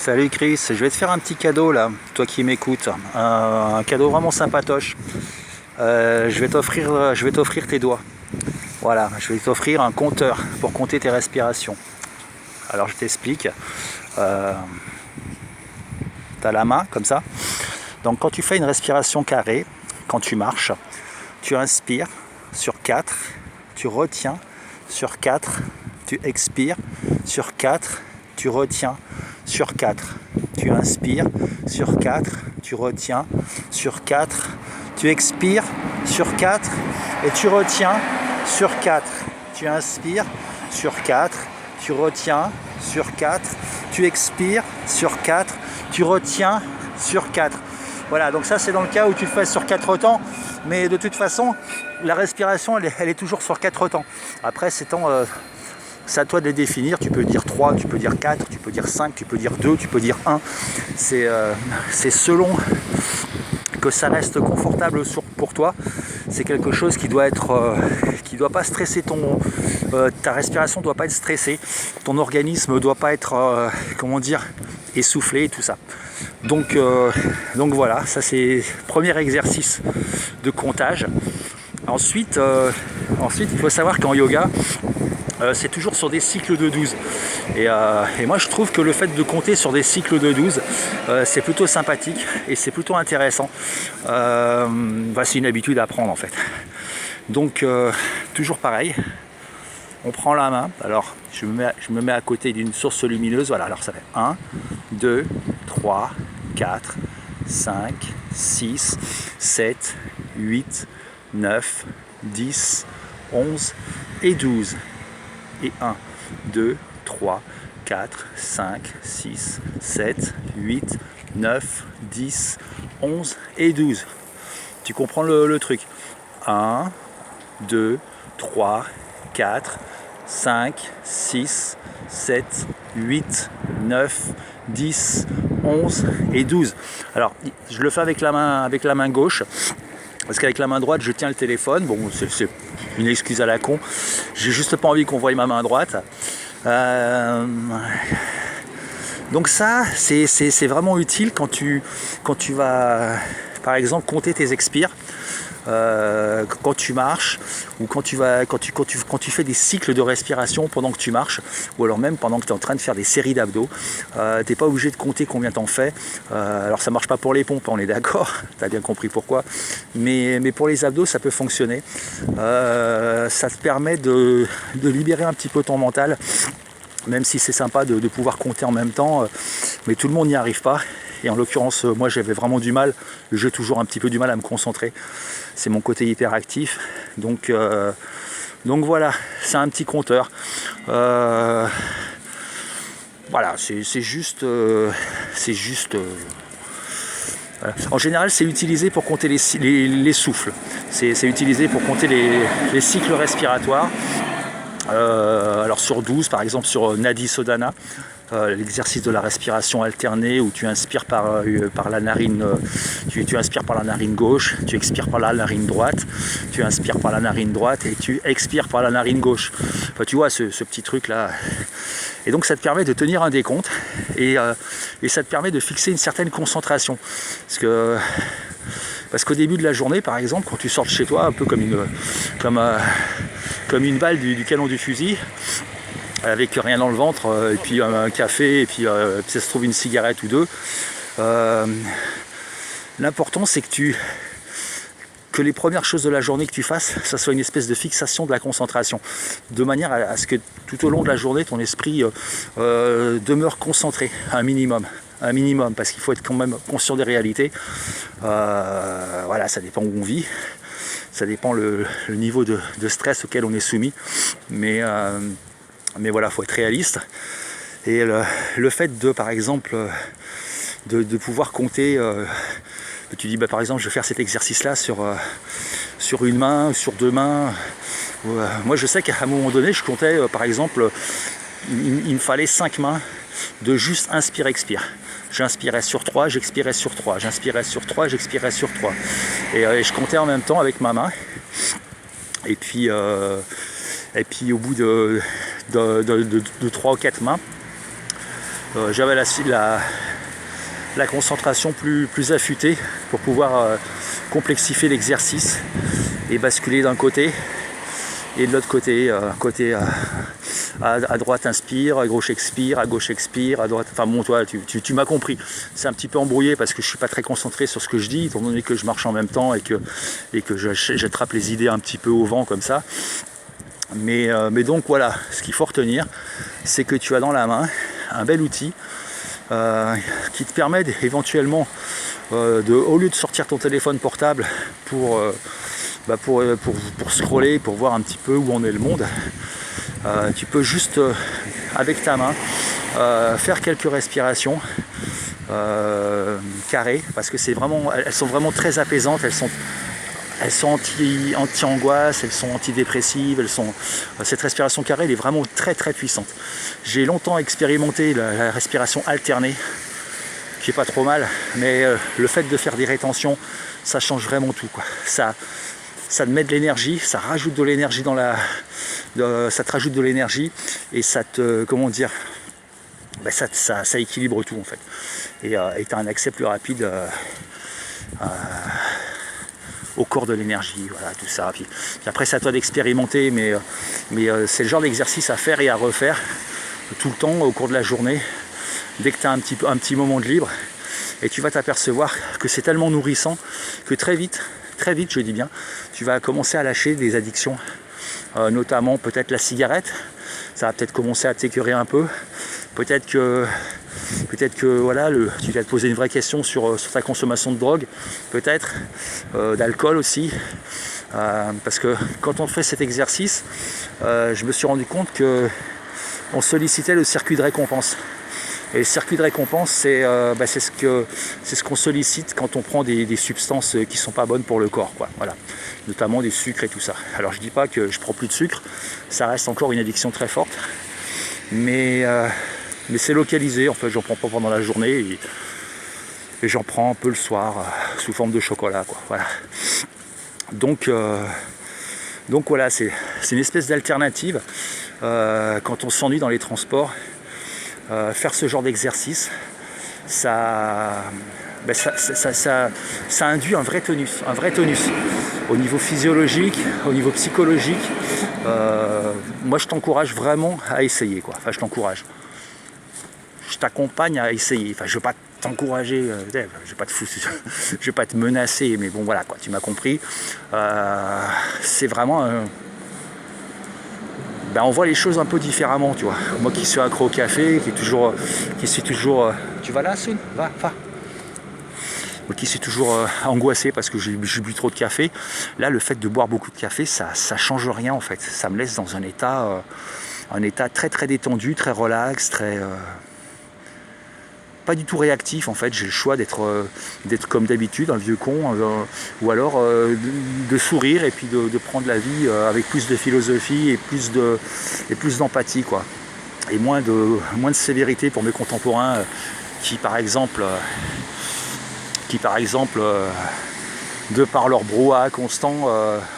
Salut Chris, je vais te faire un petit cadeau là, toi qui m'écoutes. Un cadeau vraiment sympatoche. Je vais t'offrir tes doigts. Voilà, je vais t'offrir un compteur pour compter tes respirations. Alors je t'explique. Tu as la main comme ça. Donc quand tu fais une respiration carrée, quand tu marches, tu inspires sur 4, tu retiens sur 4, tu expires sur 4, tu retiens sur 4. Tu inspires sur 4, tu retiens sur 4, tu expires sur 4 et tu retiens sur 4. Tu inspires sur 4, tu retiens sur 4, tu expires sur 4, tu retiens sur 4. Voilà, donc ça c'est dans le cas où tu le fais sur 4 temps, mais de toute façon, la respiration elle est toujours sur 4 temps. Après, c'est à toi de les définir, tu peux dire 3, tu peux dire 4, tu peux dire 5, tu peux dire 2, tu peux dire 1. C'est selon que ça reste confortable pour toi. C'est quelque chose qui doit pas stresser ta respiration doit pas être stressée, ton organisme doit pas être essoufflé et tout ça. Donc voilà, ça c'est le premier exercice de comptage. Ensuite, il faut savoir qu'en yoga, c'est toujours sur des cycles de 12. Et moi je trouve que le fait de compter sur des cycles de 12, c'est plutôt sympathique et c'est plutôt intéressant. C'est une habitude à prendre en fait. Donc toujours pareil, on prend la main. Alors je me mets à côté d'une source lumineuse. Voilà, alors ça fait 1, 2, 3, 4, 5, 6, 7, 8, 9, 10, 11 et 12. Et 1, 2, 3, 4, 5, 6, 7, 8, 9, 10, 11 et 12. Tu comprends le truc. 1, 2, 3, 4, 5, 6, 7, 8, 9, 10, 11 et 12. Alors, je le fais avec la main gauche. Parce qu'avec la main droite, je tiens le téléphone. Bon, c'est une excuse à la con. J'ai juste pas envie qu'on voie ma main droite. Donc ça, c'est vraiment utile quand tu vas, par exemple, compter tes expires. Quand tu marches ou quand tu fais des cycles de respiration pendant que tu marches, ou alors même pendant que tu es en train de faire des séries d'abdos, tu n'es pas obligé de compter combien tu en fais. Alors ça marche pas pour les pompes, on est d'accord, tu as bien compris pourquoi, mais pour les abdos ça peut fonctionner. Ça te permet de libérer un petit peu ton mental, même si c'est sympa de pouvoir compter en même temps, mais tout le monde n'y arrive pas. Et en l'occurrence, moi j'avais vraiment du mal, j'ai toujours un petit peu du mal à me concentrer. C'est mon côté hyperactif. Donc voilà, c'est un petit compteur. Voilà, c'est juste. En général, c'est utilisé pour compter les souffles. C'est utilisé pour compter les cycles respiratoires. Alors sur 12, par exemple sur Nadi Sodhana, l'exercice de la respiration alternée où tu inspires par la narine, tu inspires par la narine gauche, tu expires par la narine droite, tu inspires par la narine droite et tu expires par la narine gauche. Enfin, tu vois ce petit truc là. Et donc ça te permet de tenir un décompte et ça te permet de fixer une certaine concentration. Parce qu'au début de la journée, par exemple, quand tu sors de chez toi, un peu comme une balle du canon du fusil, avec rien dans le ventre, et puis un café, et puis ça se trouve une cigarette ou deux. L'important c'est que les premières choses de la journée que tu fasses, ça soit une espèce de fixation de la concentration, de manière à ce que tout au long de la journée, ton esprit demeure concentré, un minimum, parce qu'il faut être quand même conscient des réalités. Voilà, ça dépend où on vit, ça dépend le niveau de stress auquel on est soumis, mais voilà, il faut être réaliste. Et le fait de, par exemple, de pouvoir compter, tu dis, par exemple, je vais faire cet exercice-là sur une main, sur deux mains. Moi, je sais qu'à un moment donné, je comptais, par exemple, il me fallait 5 mains de juste inspire-expire. J'inspirais sur 3, j'expirais sur 3, j'inspirais sur 3, j'expirais sur 3. Et je comptais en même temps avec ma main. Et puis au bout de 3 ou 4 mains, j'avais la concentration plus affûtée pour pouvoir complexifier l'exercice et basculer d'un côté et de l'autre côté, à droite inspire, à gauche expire, à droite, enfin bon, toi tu m'as compris. C'est un petit peu embrouillé parce que je suis pas très concentré sur ce que je dis, étant donné que je marche en même temps et que j'attrape les idées un petit peu au vent comme ça. Mais donc voilà, ce qu'il faut retenir, c'est que tu as dans la main un bel outil qui te permet éventuellement, au lieu de sortir ton téléphone portable pour scroller, pour voir un petit peu où en est le monde, tu peux juste avec ta main faire quelques respirations carrées, parce que elles sont vraiment très apaisantes, elles sont anti-angoisse, elles sont antidépressives, cette respiration carrée elle est vraiment très très puissante. J'ai longtemps expérimenté la respiration alternée, qui est pas trop mal, mais le fait de faire des rétentions, ça change vraiment tout, quoi. Ça te met de l'énergie, ça rajoute de l'énergie ça te rajoute de l'énergie et ça te, comment dire, ça équilibre tout en fait. Et tu as un accès plus rapide au corps de l'énergie, voilà, tout ça. Puis après, c'est à toi d'expérimenter, mais c'est le genre d'exercice à faire et à refaire tout le temps au cours de la journée, dès que tu as un petit moment de libre, et tu vas t'apercevoir que c'est tellement nourrissant que très vite, je dis bien, tu vas commencer à lâcher des addictions, notamment peut-être la cigarette. Ça va peut-être commencer à t'écœurer un peu. Peut-être que voilà, tu vas te poser une vraie question sur ta consommation de drogue, peut-être, d'alcool aussi. Parce que quand on fait cet exercice, je me suis rendu compte qu'on sollicitait le circuit de récompense. Et le circuit de récompense, c'est ce qu'on sollicite quand on prend des substances qui ne sont pas bonnes pour le corps, quoi. Voilà. Notamment des sucres et tout ça. Alors je ne dis pas que je ne prends plus de sucre, ça reste encore une addiction très forte, mais c'est localisé, en fait j'en prends pas pendant la journée et j'en prends un peu le soir sous forme de chocolat, quoi. Voilà. Donc voilà, c'est une espèce d'alternative quand on s'ennuie dans les transports. Faire ce genre d'exercice, ça induit un vrai tonus au niveau physiologique, au niveau psychologique. Moi je t'encourage vraiment à essayer, quoi. Enfin je t'accompagne à essayer. Enfin je veux pas t'encourager, je vais pas te menacer, mais bon voilà, quoi, tu m'as compris. C'est vraiment on voit les choses un peu différemment, tu vois. Moi qui suis accro au café, qui suis toujours tu vas là, Soun ? Va. Moi qui suis toujours angoissé parce que j'ai bu trop de café. Là, le fait de boire beaucoup de café, ça change rien en fait. Ça me laisse dans un état très très détendu, très relax, très pas du tout réactif en fait. J'ai le choix d'être comme d'habitude, un vieux con, ou alors de sourire et puis de prendre la vie avec plus de philosophie et plus d'empathie, quoi. Et moins de sévérité pour mes contemporains qui par exemple de par leur brouhaha constant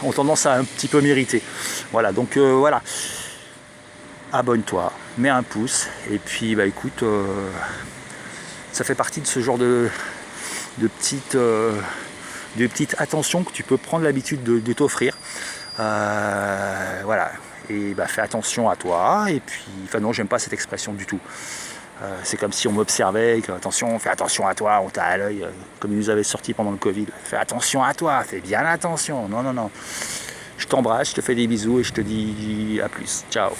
ont tendance à un petit peu m'irriter. Voilà, donc voilà. Abonne-toi, mets un pouce et puis écoute, ça fait partie de ce genre de petites attentions que tu peux prendre l'habitude de t'offrir. Voilà. Et fais attention à toi. Et puis, non, j'aime pas cette expression du tout. C'est comme si on m'observait, que attention, fais attention à toi, on t'a à l'œil, comme ils nous avaient sorti pendant le Covid. Fais attention à toi, fais bien attention. Non. Je t'embrasse, je te fais des bisous et je te dis à plus. Ciao.